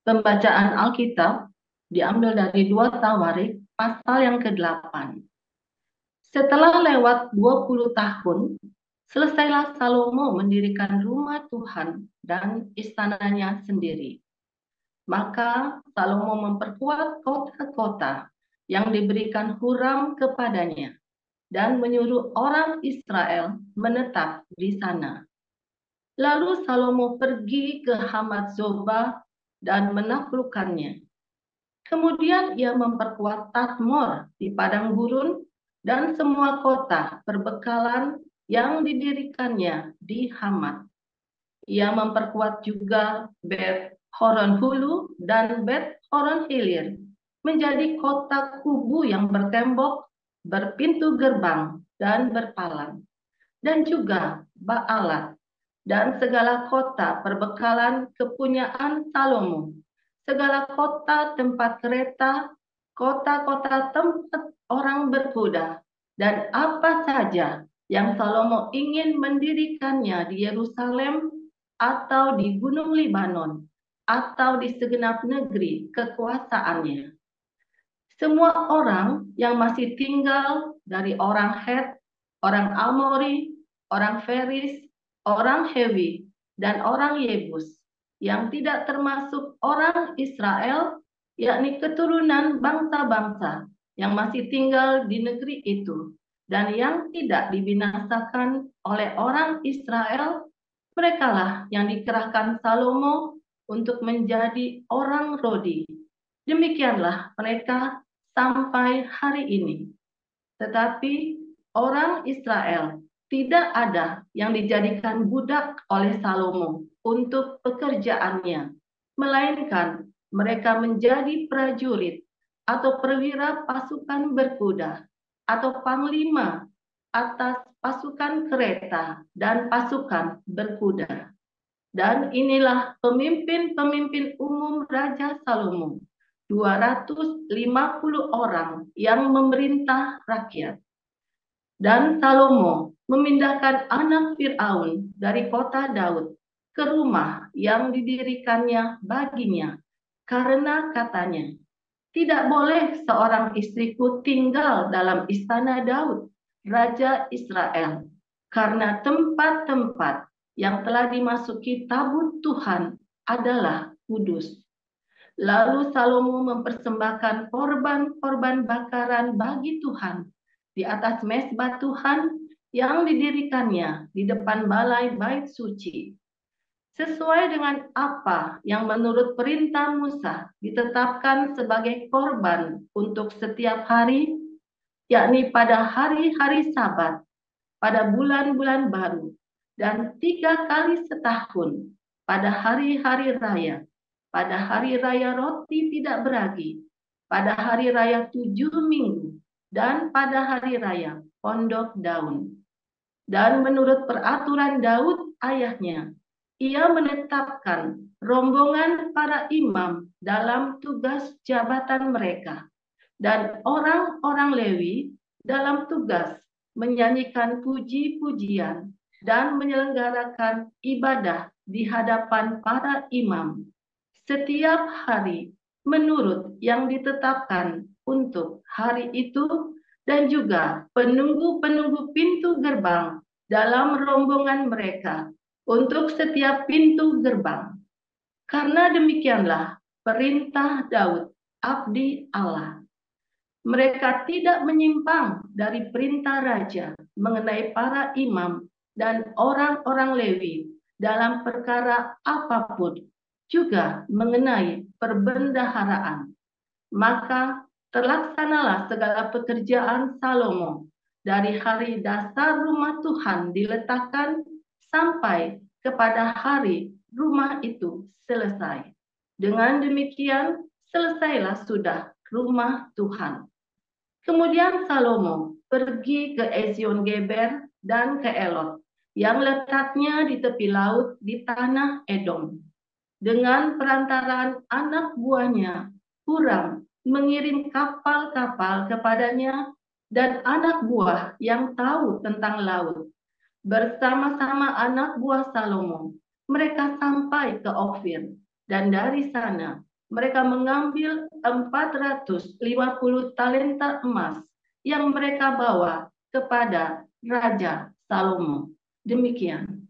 Pembacaan Alkitab diambil dari 2 Tawarik pasal yang ke-8. Setelah lewat 20 tahun, selesailah Salomo mendirikan rumah Tuhan dan istananya sendiri. Maka Salomo memperkuat kota-kota yang diberikan Huram kepadanya dan menyuruh orang Israel menetap di sana. Lalu Salomo pergi ke Hamat Zoba dan menaklukkannya. Kemudian ia memperkuat Tadmor di padang gurun dan semua kota perbekalan yang didirikannya di Hamat. Ia memperkuat juga Bet Horon Hulu dan Bet Horon Hilir menjadi kota kubu yang bertembok, berpintu gerbang, dan berpalang. Dan juga Baalat dan segala kota perbekalan kepunyaan Salomo, segala kota tempat kereta, kota-kota tempat orang berkuda, dan apa saja yang Salomo ingin mendirikannya di Yerusalem atau di Gunung Libanon atau di segenap negeri kekuasaannya. Semua orang yang masih tinggal dari orang Het, orang Amori, orang Feris, orang Hewi, dan orang Yebus yang tidak termasuk orang Israel, yakni keturunan bangsa-bangsa yang masih tinggal di negeri itu dan yang tidak dibinasakan oleh orang Israel, merekalah yang dikerahkan Salomo untuk menjadi orang Rodi. Demikianlah mereka sampai hari ini. Tetapi orang Israel tidak ada yang dijadikan budak oleh Salomo untuk pekerjaannya, melainkan mereka menjadi prajurit atau perwira pasukan berkuda atau panglima atas pasukan kereta dan pasukan berkuda. Dan inilah pemimpin-pemimpin umum Raja Salomo, 250 orang yang memerintah rakyat. Dan Salomo memindahkan anak Fir'aun dari kota Daud ke rumah yang didirikannya baginya, karena katanya, tidak boleh seorang istriku tinggal dalam istana Daud, Raja Israel, karena tempat-tempat yang telah dimasuki tabut Tuhan adalah kudus. Lalu Salomo mempersembahkan korban-korban bakaran bagi Tuhan di atas mezbah Tuhan yang didirikannya di depan balai bait suci. Sesuai dengan apa yang menurut perintah Musa ditetapkan sebagai korban untuk setiap hari, yakni pada hari-hari Sabat, pada bulan-bulan baru, dan 3 kali setahun pada hari-hari raya, pada hari raya roti tidak beragi, pada hari raya 7 minggu, dan pada hari raya pondok daun. Dan menurut peraturan Daud ayahnya, ia menetapkan rombongan para imam dalam tugas jabatan mereka dan orang-orang Lewi dalam tugas menyanyikan puji-pujian dan menyelenggarakan ibadah di hadapan para imam setiap hari menurut yang ditetapkan untuk hari itu, dan juga penunggu-penunggu pintu gerbang dalam rombongan mereka untuk setiap pintu gerbang. Karena demikianlah perintah Daud, abdi Allah. Mereka tidak menyimpang dari perintah raja mengenai para imam dan orang-orang Lewi dalam perkara apapun, juga mengenai perbendaharaan. Maka terlaksanalah segala pekerjaan Salomo dari hari dasar rumah Tuhan diletakkan sampai kepada hari rumah itu selesai. Dengan demikian selesailah sudah rumah Tuhan. Kemudian Salomo pergi ke Ezion Geber dan ke Elot yang letaknya di tepi laut di tanah Edom. Dengan perantaraan anak buahnya, Huram mengirim kapal-kapal kepadanya dan anak buah yang tahu tentang laut. Bersama-sama anak buah Salomo, mereka sampai ke Ofir dan dari sana Mereka mengambil 450 talenta emas yang mereka bawa kepada Raja Salomo. Demikian.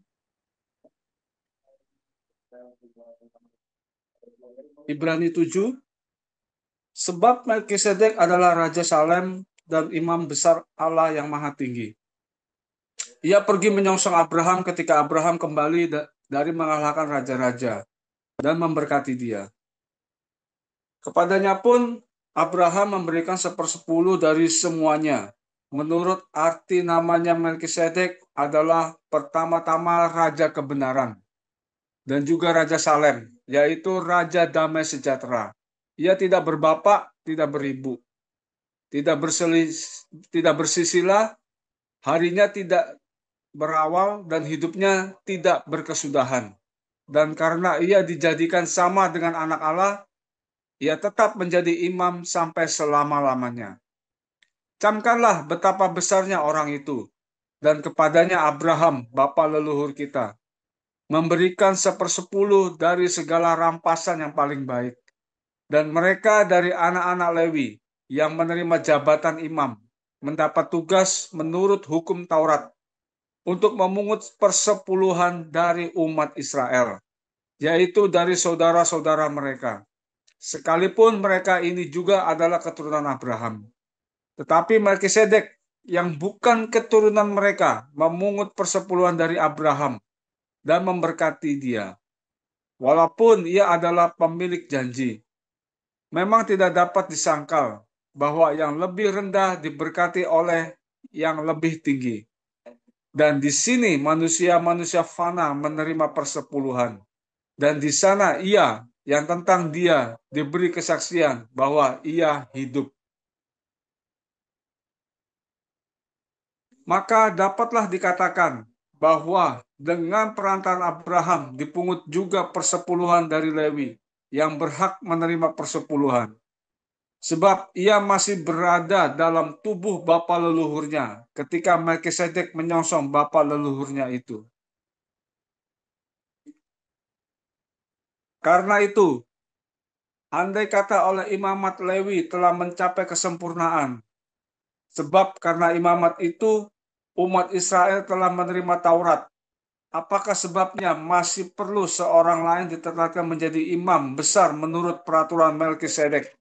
Ibrani 7, sebab Melkisedek adalah Raja Salem dan Imam besar Allah yang Maha Tinggi. Ia pergi menyongsong Abraham ketika Abraham kembali dari mengalahkan raja-raja dan memberkati dia. Kepadanya pun Abraham memberikan 1/10 dari semuanya. Menurut arti namanya Melkisedek adalah pertama-tama Raja Kebenaran dan juga Raja Salem, yaitu Raja Damai Sejahtera. Ia tidak berbapak, tidak beribu, tidak bersisilah, harinya tidak berawal dan hidupnya tidak berkesudahan. Dan karena ia dijadikan sama dengan anak Allah, ia tetap menjadi imam sampai selama-lamanya. Camkanlah betapa besarnya orang itu, dan kepadanya Abraham, bapa leluhur kita, memberikan 1/10 dari segala rampasan yang paling baik. Dan mereka dari anak-anak Lewi yang menerima jabatan imam, mendapat tugas menurut hukum Taurat untuk memungut persepuluhan dari umat Israel, yaitu dari saudara-saudara mereka. Sekalipun mereka ini juga adalah keturunan Abraham. Tetapi Melkisedek yang bukan keturunan mereka memungut persepuluhan dari Abraham dan memberkati dia. Walaupun ia adalah pemilik janji, memang tidak dapat disangkal bahwa yang lebih rendah diberkati oleh yang lebih tinggi. Dan di sini manusia-manusia fana menerima persepuluhan. Dan di sana ia yang tentang dia diberi kesaksian bahwa ia hidup. Maka dapatlah dikatakan bahwa dengan perantaraan Abraham dipungut juga persepuluhan dari Lewi yang berhak menerima persepuluhan. Sebab ia masih berada dalam tubuh bapa leluhurnya ketika Melkisedek menyongsong bapa leluhurnya itu. Karena itu, andai kata oleh imamat Lewi telah mencapai kesempurnaan, sebab karena imamat itu umat Israel telah menerima Taurat, apakah sebabnya masih perlu seorang lain ditetapkan menjadi imam besar menurut peraturan Melkisedek?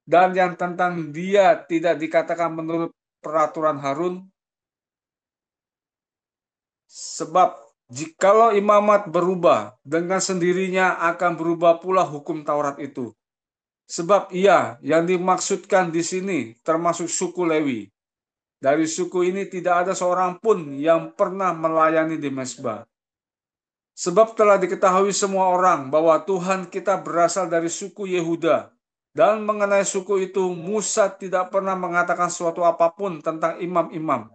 Dan yang tentang dia tidak dikatakan menurut peraturan Harun? Sebab jikalau imamat berubah, dengan sendirinya akan berubah pula hukum Taurat itu. Sebab ia yang dimaksudkan di sini termasuk suku Lewi. Dari suku ini tidak ada seorang pun yang pernah melayani di mezbah. Sebab telah diketahui semua orang bahwa Tuhan kita berasal dari suku Yehuda. Dan mengenai suku itu, Musa tidak pernah mengatakan suatu apapun tentang imam-imam.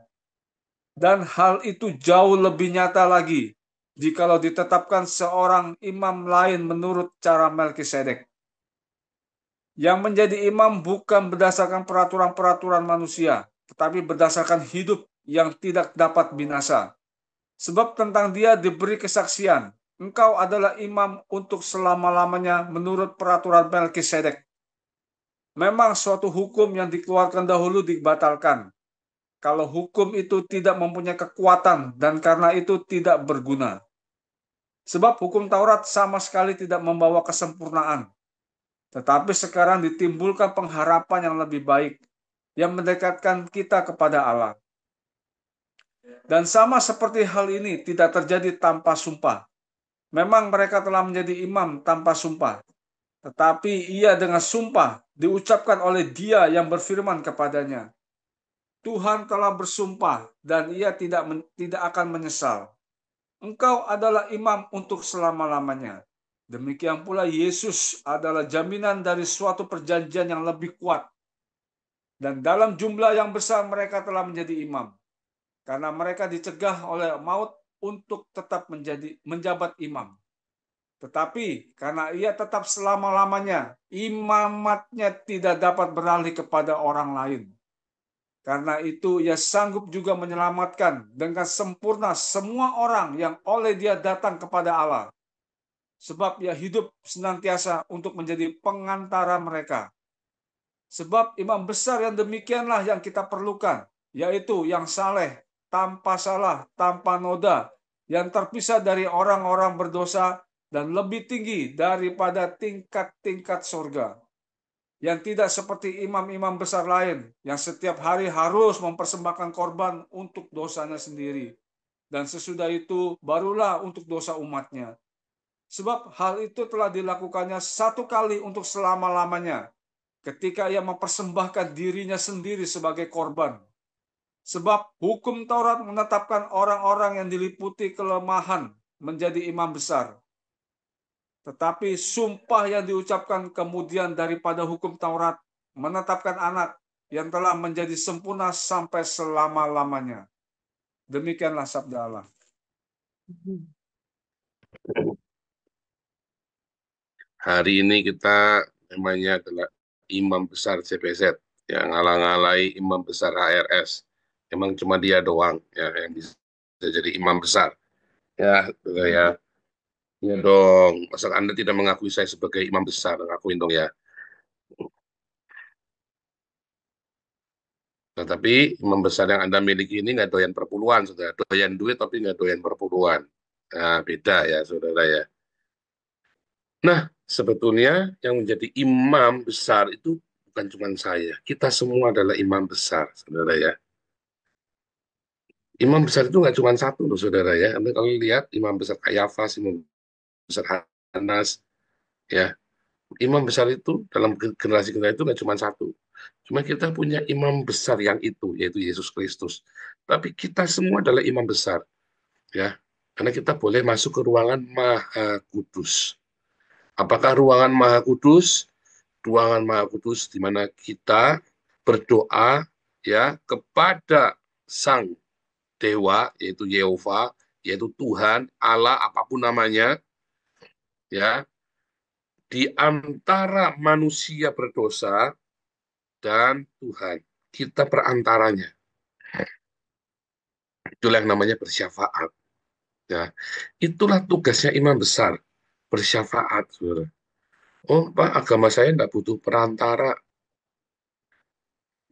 Dan hal itu jauh lebih nyata lagi jikalau ditetapkan seorang imam lain menurut cara Melkisedek. Yang menjadi imam bukan berdasarkan peraturan-peraturan manusia, tetapi berdasarkan hidup yang tidak dapat binasa. Sebab tentang dia diberi kesaksian, engkau adalah imam untuk selama-lamanya menurut peraturan Melkisedek. Memang suatu hukum yang dikeluarkan dahulu dibatalkan, kalau hukum itu tidak mempunyai kekuatan dan karena itu tidak berguna. Sebab hukum Taurat sama sekali tidak membawa kesempurnaan, tetapi sekarang ditimbulkan pengharapan yang lebih baik, yang mendekatkan kita kepada Allah. Dan sama seperti hal ini tidak terjadi tanpa sumpah. Memang mereka telah menjadi imam tanpa sumpah, tetapi ia dengan sumpah diucapkan oleh dia yang berfirman kepadanya. Tuhan telah bersumpah dan ia tidak akan menyesal. Engkau adalah imam untuk selama-lamanya. Demikian pula Yesus adalah jaminan dari suatu perjanjian yang lebih kuat. Dan dalam jumlah yang besar mereka telah menjadi imam. Karena mereka dicegah oleh maut untuk tetap menjabat imam. Tetapi karena ia tetap selama-lamanya, imamatnya tidak dapat beralih kepada orang lain. Karena itu ia sanggup juga menyelamatkan dengan sempurna semua orang yang oleh dia datang kepada Allah. sebab ia hidup senantiasa untuk menjadi pengantara mereka. Sebab imam besar yang demikianlah yang kita perlukan, yaitu yang saleh, tanpa salah, tanpa noda, yang terpisah dari orang-orang berdosa, dan lebih tinggi daripada tingkat-tingkat surga. Yang tidak seperti imam-imam besar lain, yang setiap hari harus mempersembahkan korban untuk dosanya sendiri. Dan sesudah itu barulah untuk dosa umatnya. Sebab hal itu telah dilakukannya satu kali untuk selama-lamanya, ketika ia mempersembahkan dirinya sendiri sebagai korban. Sebab hukum Taurat menetapkan orang-orang yang diliputi kelemahan menjadi imam besar. Tetapi sumpah yang diucapkan kemudian daripada hukum Taurat menetapkan anak yang telah menjadi sempurna sampai selama-lamanya. Demikianlah sabda Allah. Hari ini kita namanya adalah imam besar CPZ yang ngalah-ngalahi imam besar HRS. Emang cuma dia doang ya yang bisa jadi imam besar. Ya, ya. Ya dong, asal Anda tidak mengakui saya sebagai imam besar, ngakuin dong ya. Nah, tapi imam besar yang Anda miliki ini nggak doyan perpuluhan, saudara. Doyan duit tapi nggak doyan perpuluhan. Nah, beda ya, saudara ya. Nah, sebetulnya yang menjadi imam besar itu bukan cuma saya. Kita semua adalah imam besar, saudara ya. Imam besar itu nggak cuma satu loh, saudara ya. Anda kalau lihat imam besar Kayafas, imam besar Hanas, ya. Imam besar itu dalam generasi-generasi itu nggak cuma satu. Cuma kita punya imam besar yang itu, yaitu Yesus Kristus. Tapi kita semua adalah imam besar, ya. Karena kita boleh masuk ke ruangan Maha Kudus. Apakah ruangan Maha Kudus? Ruangan Maha Kudus di mana kita berdoa ya kepada Sang Dewa, yaitu Yehova, yaitu Tuhan, Allah, apapun namanya, ya, di antara manusia berdosa dan Tuhan. Kita perantaranya. Itulah yang namanya bersyafaat. Ya. Itulah tugasnya imam besar. Bersyafaat. Saudara. Oh, Pak, agama saya tidak butuh perantara.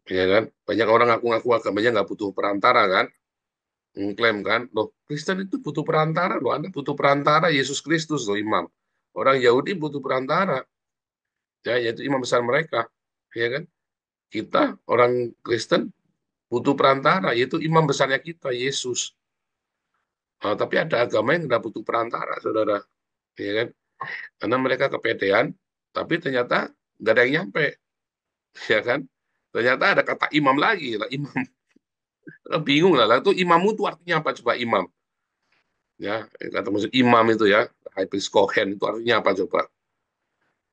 Ya kan? Banyak orang ngaku-ngaku agamanya nggak butuh perantara kan? Mengklaim kan? Loh, Kristen itu butuh perantara. Loh, Anda butuh perantara Yesus Kristus loh imam. Orang Yahudi butuh perantara. Ya, yaitu imam besar mereka. Ya kan? Kita, orang Kristen, butuh perantara, yaitu imam besarnya kita, Yesus. Nah, tapi ada agama yang nggak butuh perantara, saudara. Ya kan? Karena mereka kepedean, tapi ternyata nggak ada yang nyampe. Ya kan? Ternyata ada kata imam lagi. Lah, imam. Bingung lah. Itu imammu itu artinya apa? Coba imam. Ya, kata maksud imam itu ya. High priest Kohen itu artinya apa coba?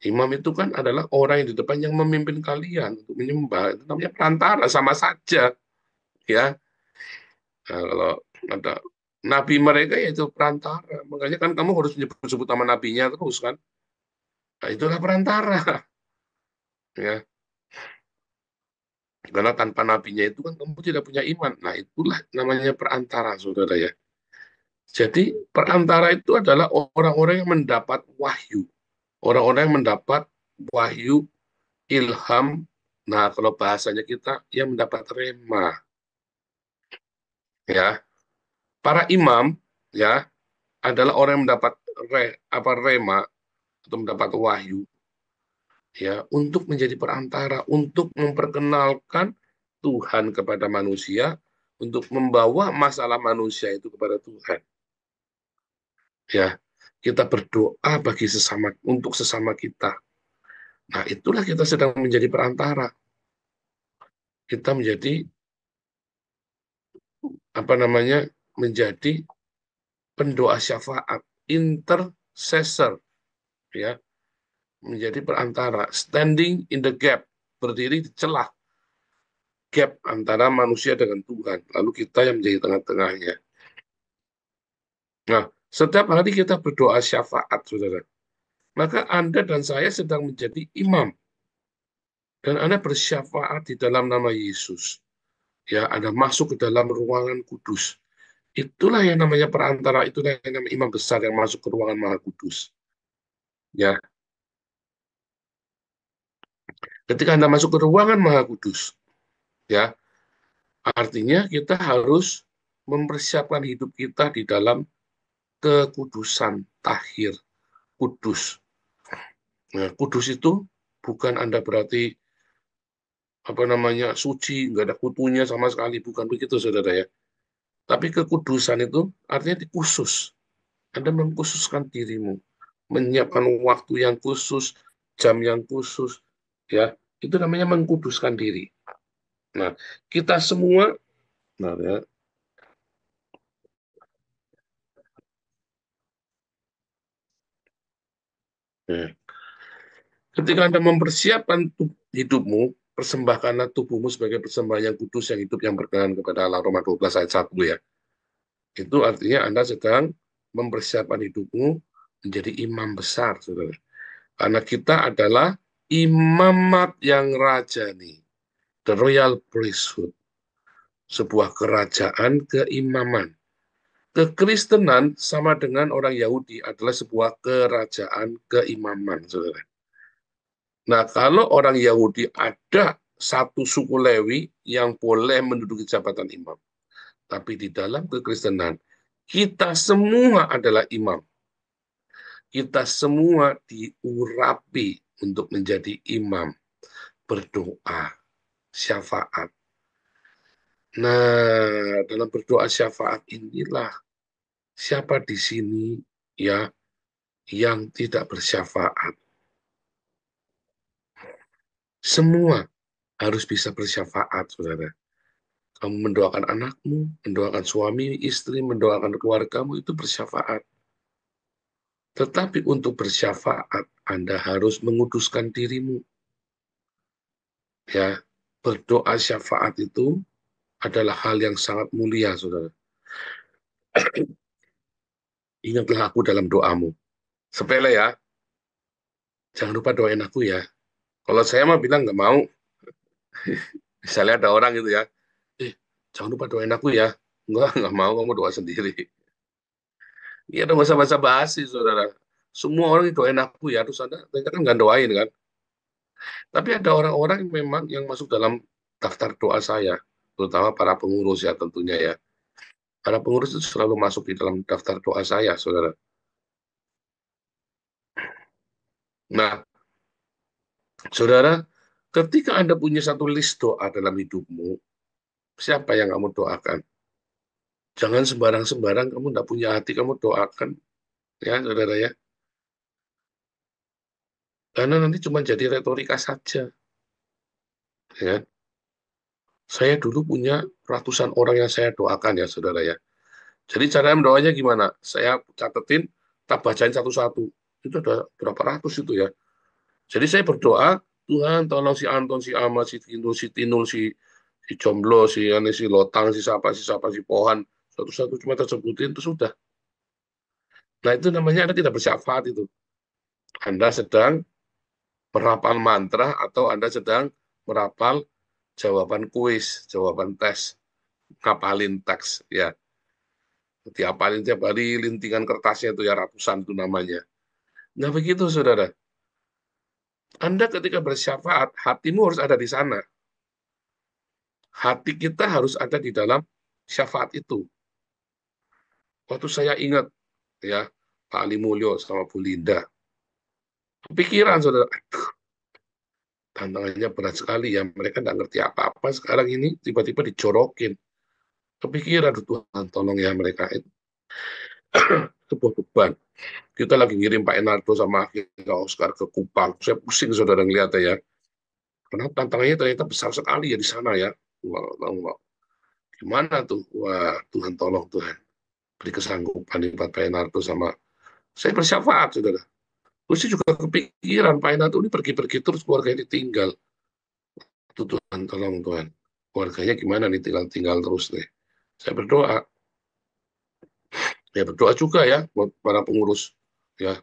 Imam itu kan adalah orang yang di depan yang memimpin kalian untuk menyembah. Itu namanya perantara, sama saja. Ya, nah, kalau ada nabi mereka yaitu perantara. Makanya kan kamu harus menyebut-sebut nama nabinya terus kan. Nah, itulah perantara. Ya, karena tanpa nabinya itu kan kamu tidak punya iman. Nah, itulah namanya perantara, saudara ya. Jadi perantara itu adalah orang-orang yang mendapat wahyu. Orang-orang yang mendapat wahyu, ilham. Nah, kalau bahasanya kita, yang mendapat rema. Ya, para imam ya adalah orang yang mendapat rema atau mendapat wahyu ya untuk menjadi perantara, untuk memperkenalkan Tuhan kepada manusia, untuk membawa masalah manusia itu kepada Tuhan. Ya, kita berdoa bagi sesama, untuk sesama kita. Nah, itulah kita sedang menjadi perantara. Kita menjadi apa namanya? Menjadi pendoa syafaat, intercessor, ya, menjadi perantara, standing in the gap, berdiri di celah gap antara manusia dengan Tuhan. Lalu kita yang menjadi tengah-tengahnya. Nah, setiap hari kita berdoa syafaat, saudara. Maka Anda dan saya sedang menjadi imam. Dan Anda bersyafaat di dalam nama Yesus. Ya, Anda masuk ke dalam ruangan kudus. Itulah yang namanya perantara, itulah yang namanya imam besar yang masuk ke ruangan maha kudus. Ya, ketika Anda masuk ke ruangan Maha Kudus, ya, artinya kita harus mempersiapkan hidup kita di dalam kekudusan, tahir, kudus. Nah, kudus itu bukan Anda berarti apa namanya suci, nggak ada kutunya sama sekali, bukan begitu, saudara ya. Tapi kekudusan itu artinya khusus. Anda mengkhususkan dirimu, menyiapkan waktu yang khusus, jam yang khusus, ya, itu namanya mengkuduskan diri. Nah, kita semua, nah, ya, ya. Ketika Anda mempersiapkan hidupmu, persembahkanlah tubuhmu sebagai persembahan yang kudus, yang hidup, yang berkenan kepada Allah, Roma 12 ayat 1 ya. Itu artinya Anda sedang mempersiapkan hidupmu menjadi imam besar, saudara. Karena kita adalah imamat yang rajani, the royal priesthood, sebuah kerajaan keimaman. Kekristenan sama dengan orang Yahudi adalah sebuah kerajaan keimaman, saudara. Nah, kalau orang Yahudi ada satu suku Lewi yang boleh menduduki jabatan imam. Tapi di dalam kekristenan, kita semua adalah imam. Kita semua diurapi untuk menjadi imam, berdoa, syafaat. Nah, dalam berdoa syafaat inilah siapa di sini ya yang tidak bersyafaat. Semua harus bisa bersyafaat, saudara. Kamu mendoakan anakmu, mendoakan suami, istri, mendoakan keluargamu, itu bersyafaat. Tetapi untuk bersyafaat, Anda harus menguduskan dirimu. Ya, berdoa syafaat itu adalah hal yang sangat mulia, saudara. Ingatlah aku dalam doamu. Sepele ya, jangan lupa doain aku ya. Kalau saya mah bilang nggak mau, misalnya ada orang gitu ya, jangan lupa doain aku ya. Nggak mau, kamu doa sendiri. Iya, ada nggak usah basa-basi, saudara. Semua orang doain aku ya, terus Anda kan nggak doain kan. Tapi ada orang-orang yang memang yang masuk dalam daftar doa saya, terutama para pengurus ya tentunya ya. Para pengurus itu selalu masuk di dalam daftar doa saya, saudara. Nah, saudara, ketika Anda punya satu list doa dalam hidupmu, siapa yang kamu doakan? Jangan sembarang-sembarang kamu tidak punya hati, kamu doakan, ya saudara ya. Karena nanti cuma jadi retorika saja. Ya. Saya dulu punya ratusan orang yang saya doakan ya saudara ya. Jadi cara mendoanya gimana? Saya catetin, tak bacain satu-satu. Itu ada berapa ratus itu ya. Jadi saya berdoa, Tuhan tolong si Anton, si Ama, si Tinul, si Jomblo, si Lotang, si siapa, si Pohan. Satu-satu cuma tersebutin, itu sudah. Nah itu namanya Anda tidak bersyafaat itu. Anda sedang merapal mantra atau Anda sedang merapal jawaban kuis, jawaban tes, ngapalin teks. Ya, diapalin tiap hari, lintingan kertasnya itu ya ratusan itu namanya. Nah begitu saudara. Anda ketika bersyafaat, hatimu harus ada di sana. Hati kita harus ada di dalam syafaat itu. Waktu saya ingat ya Pak Ali Mulyo sama Bu Linda, pikiran saudara, aduh, tantangannya berat sekali ya. Mereka nggak ngerti apa-apa sekarang ini tiba-tiba dijorokin. Kepikiran, aduh Tuhan tolong ya mereka itu. Sebuah beban. Kita lagi ngirim Pak Enardo sama Akira Oscar ke Kupang. Saya pusing saudara ngeliatnya ya. Karena tantangannya ternyata besar sekali ya di sana ya. Wah, wah. Gimana tuh? Wah, Tuhan tolong Tuhan. Beri kesanggupan di Pak Enardo sama saya bersyafaat, saudara. Terus saya juga kepikiran, Pak Enardo ini pergi-pergi terus keluarganya ditinggal. Tuh Tuhan, tolong Tuhan. Keluarganya gimana nih tinggal-tinggal terus nih. Saya berdoa. Ya berdoa juga ya buat para pengurus. Ya,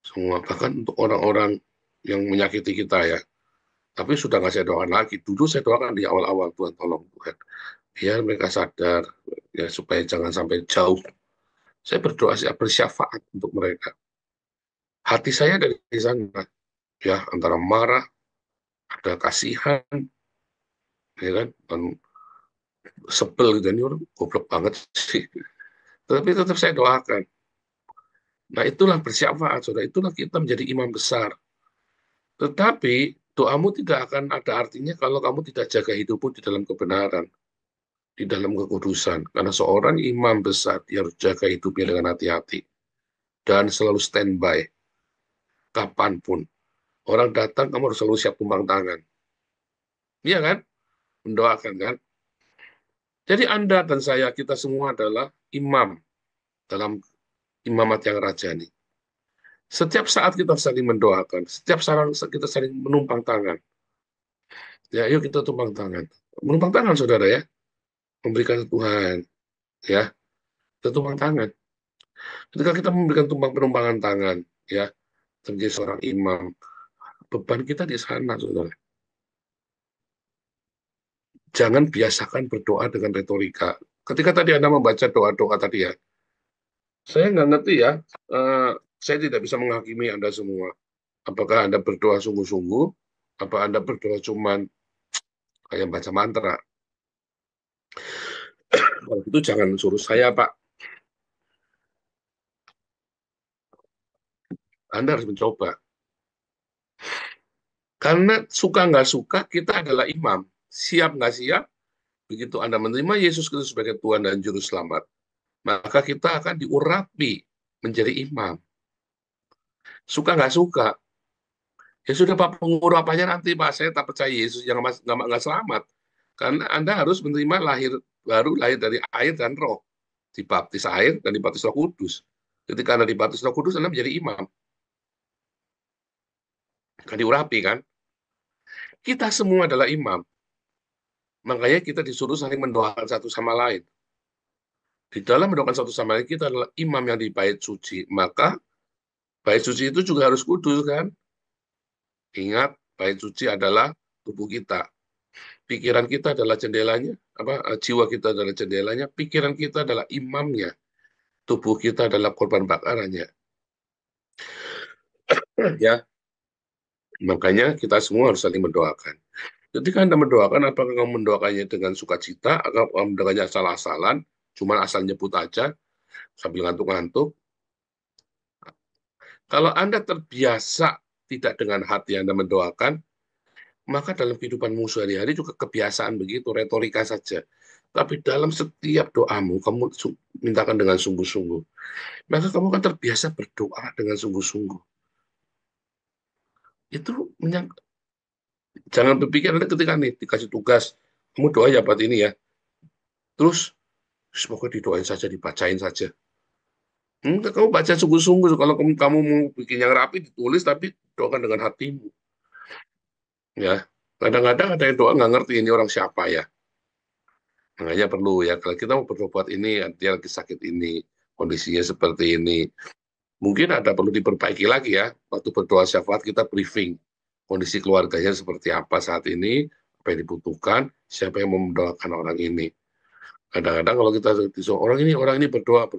semua. Bahkan untuk orang-orang yang menyakiti kita ya. Tapi sudah nggak saya doakan lagi. Dulu saya doakan di awal-awal, Tuhan tolong Tuhan. Biar mereka sadar, ya supaya jangan sampai jauh. Saya berdoa, saya bersyafaat untuk mereka. Hati saya dari sana, ya, antara marah, ada kasihan, ya kan, dan sebel gitu, ini orang goblok banget sih. Tapi tetap saya doakan. Nah, itulah bersyafaat, saudara. Itulah kita menjadi imam besar. Tetapi doamu tidak akan ada artinya kalau kamu tidak jaga hidupmu di dalam kebenaran, di dalam kekudusan. Karena seorang imam besar, dia harus jaga hidupnya dengan hati-hati. Dan selalu standby, kapanpun. Orang datang, kamu harus selalu siap tumpang tangan. Iya kan? Mendoakan kan? Jadi Anda dan saya, kita semua adalah imam dalam imamat yang rajani. Setiap saat kita saling mendoakan, setiap saat kita saling menumpang tangan. Ya, yuk kita tumpang tangan. Menumpang tangan, saudara ya. Memberikan Tuhan, ya. Kita tumpang tangan. Ketika kita memberikan penumpangan tangan, ya, menjadi seorang imam, beban kita di sana, saudara. Jangan biasakan berdoa dengan retorika. Ketika tadi Anda membaca doa-doa tadi ya, saya nggak ngerti ya, saya tidak bisa menghakimi Anda semua. Apakah Anda berdoa sungguh-sungguh, apa Anda berdoa cuman kayak baca mantra. Kalau itu jangan suruh saya, Pak. Anda harus mencoba. Karena suka nggak suka, kita adalah imam. Siap nggak siap, begitu Anda menerima Yesus Kristus sebagai Tuhan dan Juru Selamat, maka kita akan diurapi menjadi imam. Suka nggak suka, ya sudah Pak, pengurapannya nanti Pak, saya tak percaya Yesus yang nggak selamat. Karena Anda harus menerima lahir dari air dan roh. Dibaptis air dan dibaptis Roh Kudus. Ketika Anda dibaptis Roh Kudus, Anda menjadi imam. Kan diurapi kan? Kita semua adalah imam. Makanya kita disuruh saling mendoakan satu sama lain. Di dalam mendoakan satu sama lain, kita adalah imam yang di bait suci. Maka bait suci itu juga harus kudus kan? Ingat, bait suci adalah tubuh kita. Pikiran kita adalah jendelanya, jiwa kita adalah jendelanya, pikiran kita adalah imamnya, tubuh kita adalah korban bakarannya. Ya, makanya kita semua harus saling mendoakan. Ketika Anda mendoakan, apakah kamu mendoakannya dengan sukacita, atau kamu mendoakannya asal-asalan, cuma asal nyebut aja, sambil ngantuk-ngantuk? Kalau Anda terbiasa tidak dengan hati Anda mendoakan, maka dalam kehidupanmu sehari-hari juga kebiasaan begitu, retorika saja. Tapi dalam setiap doamu, kamu mintakan dengan sungguh-sungguh. Maka kamu akan terbiasa berdoa dengan sungguh-sungguh. Itu jangan berpikir Anda ketika nih dikasih tugas, kamu doa ya buat ini ya. Terus, semoga didoain saja, dibacain saja. Kamu baca sungguh-sungguh. Kalau kamu mau bikin yang rapi, ditulis, tapi doakan dengan hatimu. Ya, kadang-kadang ada yang doa nggak ngerti ini orang siapa ya. Makanya perlu ya, kalau kita mau berbuat ini, dia lagi sakit ini, kondisinya seperti ini. Mungkin ada perlu diperbaiki lagi ya. Waktu berdoa syafaat kita briefing. Kondisi keluarganya seperti apa saat ini, apa yang dibutuhkan, siapa yang mau mendoakan orang ini. Kadang-kadang kalau kita disuruh orang ini berdoa.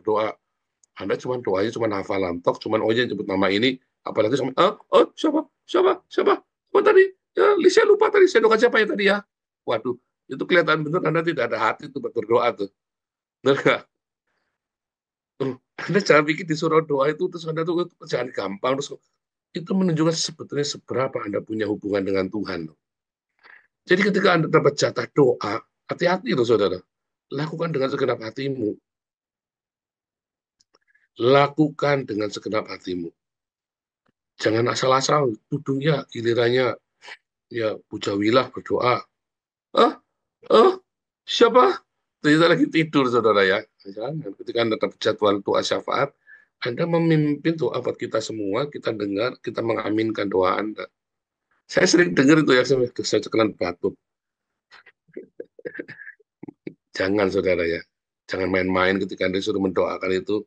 Anda cuma doanya cuma hafalan, tok cuma nyebut nama ini, apalagi sama, siapa tadi? Ya, Lisa lupa tadi, saya doakan siapa ya tadi ya? Waduh, itu kelihatan benar Anda tidak ada hati tuh berdoa tuh. Benar nggak? Anda jangan pikir disuruh doa itu terus Anda tuh jangan gampang terus itu menunjukkan sebetulnya seberapa Anda punya hubungan dengan Tuhan. Jadi ketika Anda dapat jatah doa, hati-hati loh saudara. Lakukan dengan segenap hatimu. Lakukan dengan segenap hatimu. Jangan asal-asal tudungnya gilirannya ya pujawilah berdoa. Ah, ah, siapa? Ternyata lagi tidur saudara ya. Jangan. Ketika Anda dapat jadwal doa syafaat, Anda memimpin doa buat kita semua, kita dengar, kita mengaminkan doa Anda. Saya sering dengar itu ya, saya cekelan batuk. Jangan saudara ya. Jangan main-main ketika Anda disuruh mendoakan itu.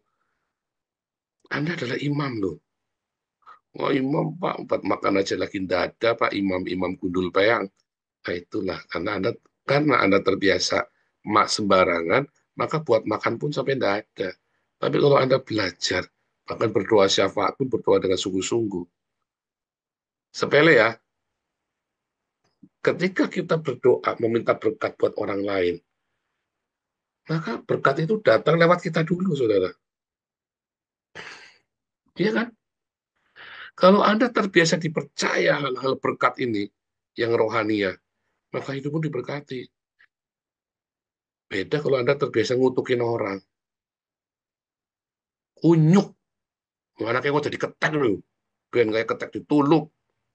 Anda adalah imam loh. Oh imam Pak, buat makan aja lagi tidak ada Pak, imam-imam gundul peyang. Nah itulah, karena Anda terbiasa mak sembarangan, maka buat makan pun sampai tidak ada. Tapi kalau Anda belajar, Bahkan berdoa syafaat pun berdoa dengan sungguh-sungguh. Sepele ya, ketika kita berdoa meminta berkat buat orang lain, maka berkat itu datang lewat kita dulu, saudara. Iya kan? Kalau Anda terbiasa dipercaya hal-hal berkat ini, yang rohania, maka hidupmu diberkati. Beda kalau Anda terbiasa ngutukin orang. Kunyuk. Anaknya kok jadi ketek loh. Ben kayak ketek dituluk.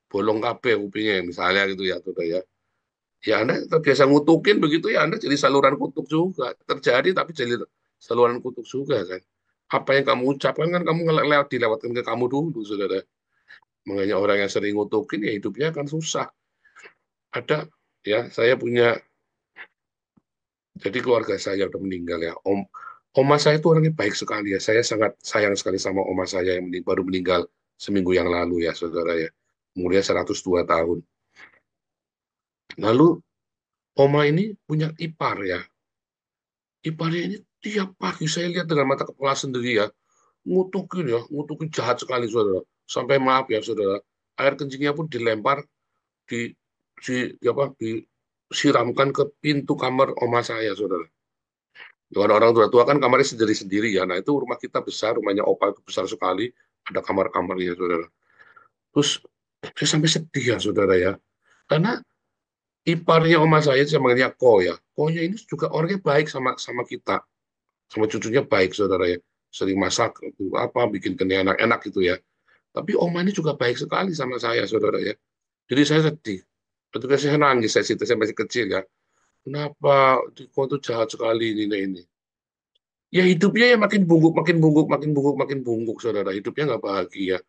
Bolong kabeh kupingnya, misalnya gitu ya, saudara ya. Ya Anda terbiasa ngutukin begitu ya, Anda jadi saluran kutuk juga. Terjadi tapi jadi saluran kutuk juga kan. Apa yang kamu ucapkan kan kamu dilewatkan ke kamu dulu, saudara. Makanya orang yang sering ngutukin ya hidupnya akan susah. Ada ya, saya punya, jadi keluarga saya udah meninggal ya. Oma saya itu orangnya baik sekali ya. Saya sangat sayang sekali sama oma saya yang baru meninggal seminggu yang lalu ya, saudara ya. Umurnya 102 tahun. Lalu oma ini punya ipar ya. Iparnya ini tiap pagi saya lihat dengan mata kepala sendiri ya, ngutukin jahat sekali, saudara. Sampai maaf ya, saudara, air kencingnya pun dilempar, di, disiramkan ke pintu kamar oma saya, saudara. Orang tua kan kamarnya sendiri-sendiri ya. Nah itu rumah kita besar, rumahnya opa itu besar sekali, ada kamar-kamarnya, saudara. Terus saya sampai sedih ya, saudara ya, karena iparnya oma saya namanya Ko ya. Ko-nya ini juga orangnya baik sama sama kita, sama cucunya baik, saudara ya. Sering masak apa, bikin enak-enak gitu ya. Tapi oma ini juga baik sekali sama saya, saudara ya. Jadi saya sedih. Ketika saya nangis, saya masih kecil ya. Kenapa kok tuh jahat sekali ini? Ya hidupnya ya makin bungkuk, makin bungkuk, makin bungkuk, makin bungkuk, saudara. Hidupnya nggak bahagia.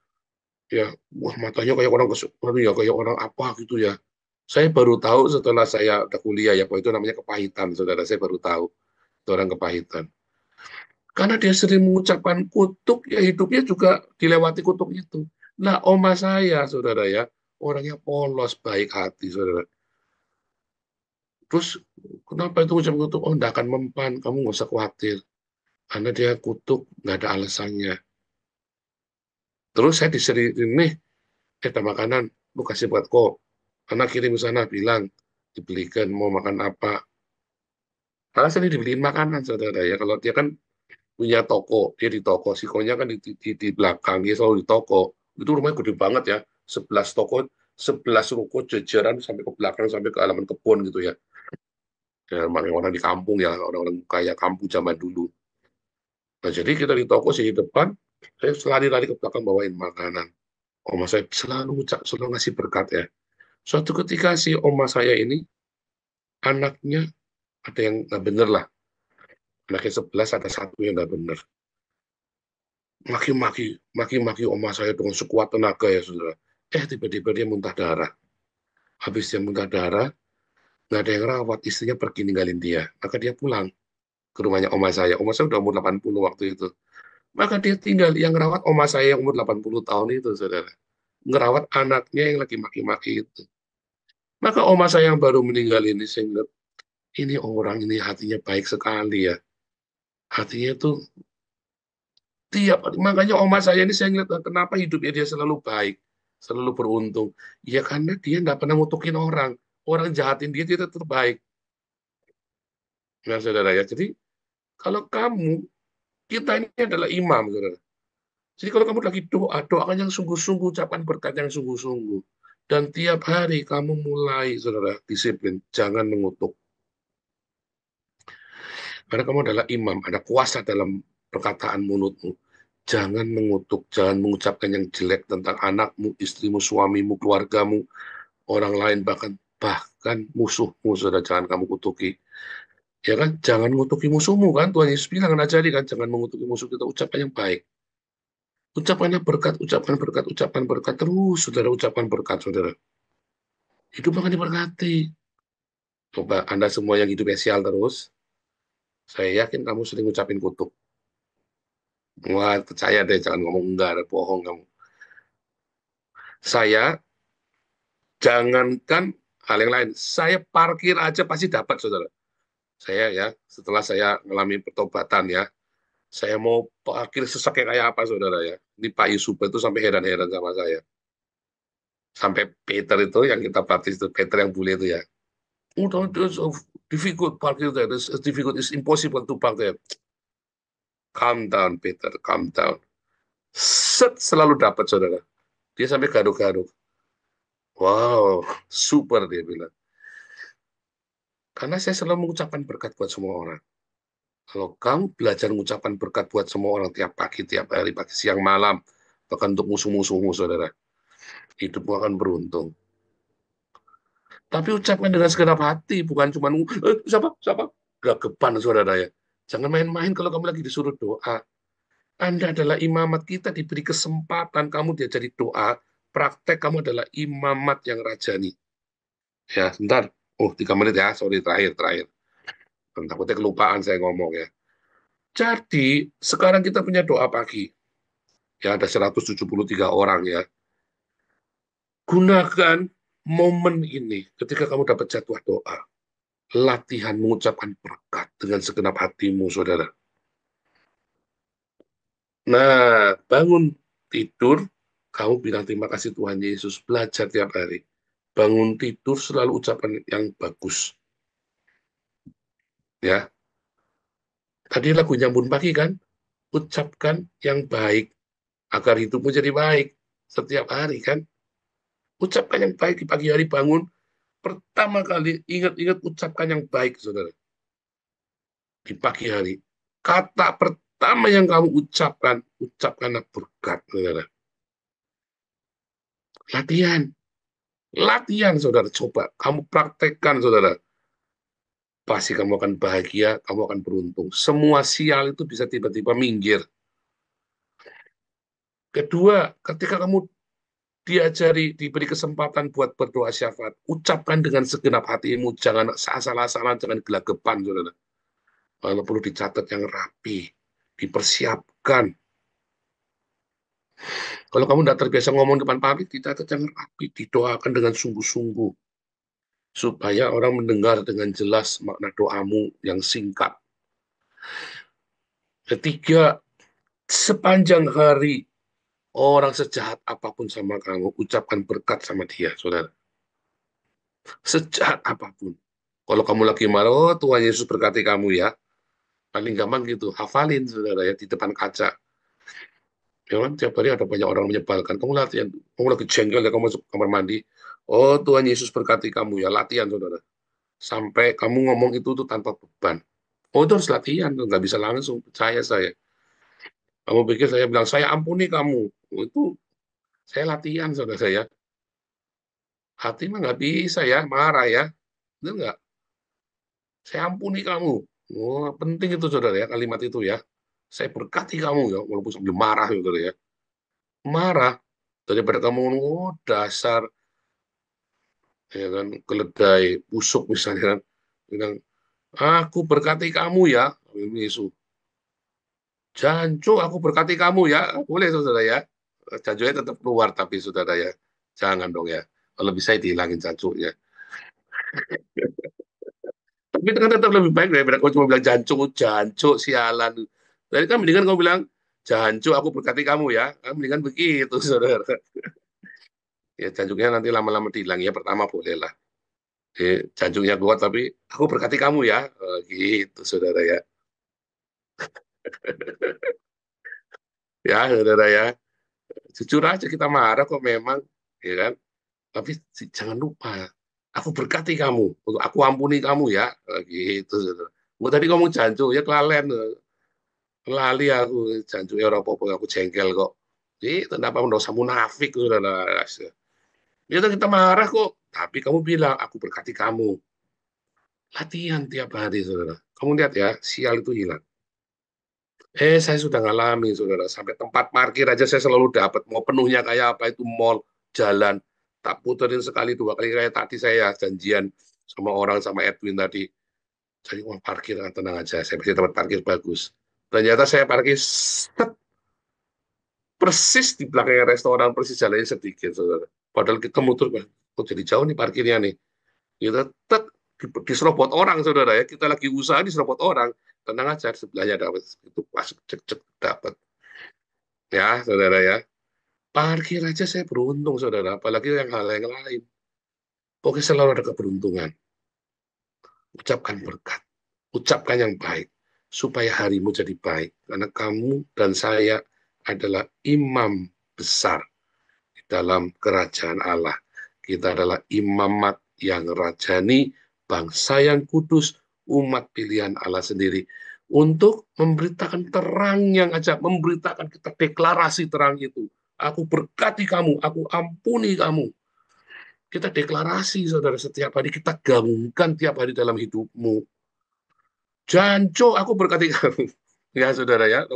Ya, wah matanya kayak orang aduh ya, kayak orang apa gitu ya. Saya baru tahu setelah saya udah kuliah ya, bahwa itu namanya kepahitan, saudara. Saya baru tahu itu orang kepahitan. Karena dia sering mengucapkan kutuk, ya hidupnya juga dilewati kutuk itu. Nah, oma saya, saudara ya, orangnya polos, baik hati, saudara. Terus, kenapa itu ucap kutuk? Oh, enggak akan mempan, kamu nggak usah khawatir. Karena dia kutuk, nggak ada alasannya. Terus saya disering, nih, ada makanan, lu kasih buat kok. Karena kirim ke sana, bilang, dibelikan, mau makan apa. Karena saya dibeliin makanan, saudara ya. Kalau dia kan punya toko, dia di toko, sikonya kan di belakang, dia selalu di toko. Itu rumahnya gede banget ya, 11 toko, 11 ruko jajaran sampai ke belakang, sampai ke halaman kebun gitu ya. Ya, namanya orang di kampung ya, orang-orang kaya kampung zaman dulu. Nah, jadi kita di toko sih di depan, saya lari-lari ke belakang bawain makanan. Oma saya selalu ngasih berkat ya. Suatu ketika si oma saya ini, anaknya ada yang nggak bener lah. Anaknya 11, ada satu yang nggak bener. Maki-maki oma saya dengan sekuat tenaga ya, saudara. Tiba-tiba dia muntah darah. Habis dia muntah darah, nggak ada yang rawat, istrinya pergi ninggalin dia. Maka dia pulang ke rumahnya oma saya. Oma saya udah umur 80 waktu itu. Maka dia tinggal, yang rawat oma saya yang umur 80 tahun itu, saudara. Ngerawat anaknya yang lagi maki-maki itu. Maka oma saya yang baru meninggal ini, saya ngeliat, ini orang ini hatinya baik sekali ya. Hatinya tuh makanya oma saya ini saya ngeliat kenapa hidupnya dia selalu baik, selalu beruntung. Ya karena dia nggak pernah ngutukin orang. Orang jahatin dia tetap baik. Nah, saudara ya. Jadi kalau kita ini adalah imam, saudara. Jadi kalau kamu lagi doa, doakan yang sungguh-sungguh, ucapkan berkat yang sungguh-sungguh. Dan tiap hari kamu mulai, saudara, disiplin. Jangan mengutuk. Karena kamu adalah imam, ada kuasa dalam perkataan mulutmu. Jangan mengutuk, jangan mengucapkan yang jelek tentang anakmu, istrimu, suamimu, keluargamu, orang lain, bahkan musuhmu, saudara, jangan kamu kutuki. Ya kan, jangan mengutuki musuhmu kan, Tuhan Yesus bilang ngajari kan, jangan mengutuki musuh kita, ucapkan yang baik. Ucapannya berkat, ucapkan berkat, ucapkan berkat terus, saudara, ucapkan berkat, saudara. Hidup akan diberkati. Coba Anda semua yang hidup sial terus, saya yakin kamu sering ngucapin kutuk. Wah, percaya deh, jangan ngomong enggak, ada bohong kamu. Saya, jangankan hal yang lain, saya parkir aja pasti dapat, saudara. Saya ya, setelah saya mengalami pertobatan ya, Saya mau parkir sesaknya kayak apa, saudara ya. Ini Pak Yusuf itu sampai heran-heran sama saya. Sampai Peter itu yang kita baptis itu, Peter yang bule itu ya. Oh, it's so difficult parkir there. It's difficult. It's impossible to park there. Calm down, Peter. Calm down. Selalu dapat, saudara. Dia sampai garuk-garuk. Wow, super dia bilang. Karena saya selalu mengucapkan berkat buat semua orang. Kalau kamu belajar mengucapkan berkat buat semua orang tiap pagi, tiap hari, pagi, siang, malam, bahkan untuk musuh-musuhmu, saudara, hidupmu akan beruntung. Tapi ucapkan dengan segenap hati, bukan cuma siapa, gagapan, saudara ya. Jangan main-main kalau kamu lagi disuruh doa. Anda adalah imamat, kita diberi kesempatan kamu diajari doa, praktek kamu adalah imamat yang rajani. Ya, sebentar. Oh, 3 menit ya, sorry, terakhir. Takutnya kelupaan saya ngomong ya. Jadi, sekarang kita punya doa pagi. Ya, ada 173 orang ya. Gunakan momen ini ketika kamu dapat jadwal doa. Latihan mengucapkan berkat dengan segenap hatimu, saudara. Nah, bangun tidur, kamu bilang terima kasih Tuhan Yesus. Belajar tiap hari. Bangun tidur selalu ucapan yang bagus. Ya, tadi lagu nyambung pagi kan? Ucapkan yang baik agar hidupmu jadi baik setiap hari kan? Ucapkan yang baik di pagi hari bangun. Pertama kali ingat-ingat ucapkan yang baik, saudara. Di pagi hari. Kata pertama yang kamu ucapkan, ucapkanlah berkat, saudara. Latihan. Latihan, saudara. Coba. Kamu praktekkan, saudara. Pasti kamu akan bahagia, kamu akan beruntung. Semua sial itu bisa tiba-tiba minggir. Kedua, ketika kamu diberi kesempatan buat berdoa syafaat, ucapkan dengan segenap hatimu, jangan asal-asalan, jangan gelagapan, saudara. Kalau perlu dicatat yang rapi, dipersiapkan. Kalau kamu tidak terbiasa ngomong depan publik, dicatat yang rapi, didoakan dengan sungguh-sungguh. Supaya orang mendengar dengan jelas makna doamu yang singkat. Ketiga, sepanjang hari, orang sejahat apapun sama kamu, ucapkan berkat sama dia, saudara. Sejahat apapun. Kalau kamu lagi marah, oh Tuhan Yesus berkati kamu ya. Paling gampang gitu, hafalin, saudara ya, di depan kaca. Ya kan, tiap hari ada banyak orang menyebalkan. Kamu latihan, kamu lagi jengkel ya, kamu masuk kamar mandi. Oh Tuhan Yesus berkati kamu ya, latihan, saudara. Sampai kamu ngomong itu tuh tanpa beban. Oh, itu harus latihan, nggak bisa langsung. Percaya saya. Kamu pikir saya bilang, saya ampuni kamu. Oh, itu saya latihan, saudara saya. Hati mah nggak bisa ya, marah ya. Benar nggak? Saya ampuni kamu. Oh, penting itu, saudara ya, kalimat itu ya. Saya berkati kamu ya, walaupun sambil marah, saudara ya. Marah. Daripada kamu, oh dasar, ya kan, keledai, busuk misalnya kan. Bilang, aku berkati kamu ya. Yesus. Jancu, aku berkati kamu ya. Boleh, saudara ya. Jancunya tetap keluar, tapi saudara ya. Jangan dong ya. Kalau bisa dihilangin jancunya. Tapi itu kan tetap lebih baik daripada kau cuma bilang jancu, jancu, sialan. Jadi kan mendingan kau bilang, jancu, aku berkati kamu ya. Kan mendingan begitu, saudara. Ya, jancuknya nanti lama-lama dihilang ya. Pertama boleh lah. Jancuknya kuat, tapi aku berkati kamu ya. Gitu, saudara ya. Ya, saudara ya. Jujur aja kita marah kok memang. Ya kan? Tapi jangan lupa, aku berkati kamu, aku ampuni kamu ya, gitu. Gue tadi ngomong jancu, ya kelalen, lali aku jancu ya apa-apa, aku jengkel kok. Itu kenapa mendosa munafik, saudara. Itu kita marah kok, tapi kamu bilang, aku berkati kamu. Latihan tiap hari, saudara. Kamu lihat ya, sial itu hilang. Saya sudah ngalami, saudara. Sampai tempat parkir aja saya selalu dapat. Mau penuhnya kayak apa itu mall, jalan. Tak puterin sekali, 2 kali kayak tadi saya janjian sama orang, sama Edwin tadi. Jadi uang parkir, tenang aja. Saya pasti dapat parkir bagus. Ternyata saya parkir persis di belakang restoran, persis jalannya sedikit, saudara. Padahal kita muter, kok jadi jauh nih parkirnya nih. Kita diserobot orang, saudara ya. Kita lagi usaha diserobot orang. tenang aja, sebelahnya dapat. Itu pas, cek dapat. Ya, saudara ya. Parkir aja saya beruntung, saudara. Apalagi yang hal yang lain. Pokoknya selalu ada keberuntungan. Ucapkan berkat. Ucapkan yang baik. Supaya harimu jadi baik. Karena kamu dan saya adalah imam besar di dalam kerajaan Allah. Kita adalah imamat yang rajani, bangsa yang kudus, umat pilihan Allah sendiri. Untuk memberitakan terang yang ajaib, memberitakan kita deklarasi terang itu. Aku berkati kamu, aku ampuni kamu. Kita deklarasi, saudara, setiap hari kita gabungkan tiap hari dalam hidupmu. Janco, aku berkati kamu. Ya, saudara ya,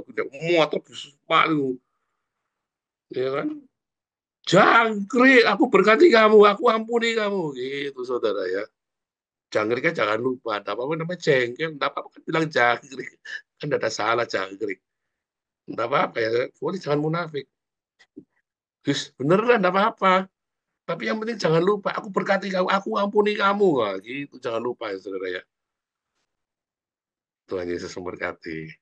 motor palu. Ya kan? Jangkrik, aku berkati kamu, aku ampuni kamu. Gitu, saudara ya. Jangkrik kan jangan lupa. Tidak apa-apa namanya jengkel. Tidak apa-apa kan bilang jangkrik. Kan tidak ada salah jangkrik. Tidak apa-apa ya. Boleh jangan munafik. Terus beneran tidak apa-apa. Tapi yang penting jangan lupa. Aku berkati kamu, aku ampuni kamu. Wah, gitu. Jangan lupa ya, saudara ya. Tuhan Yesus memberkati.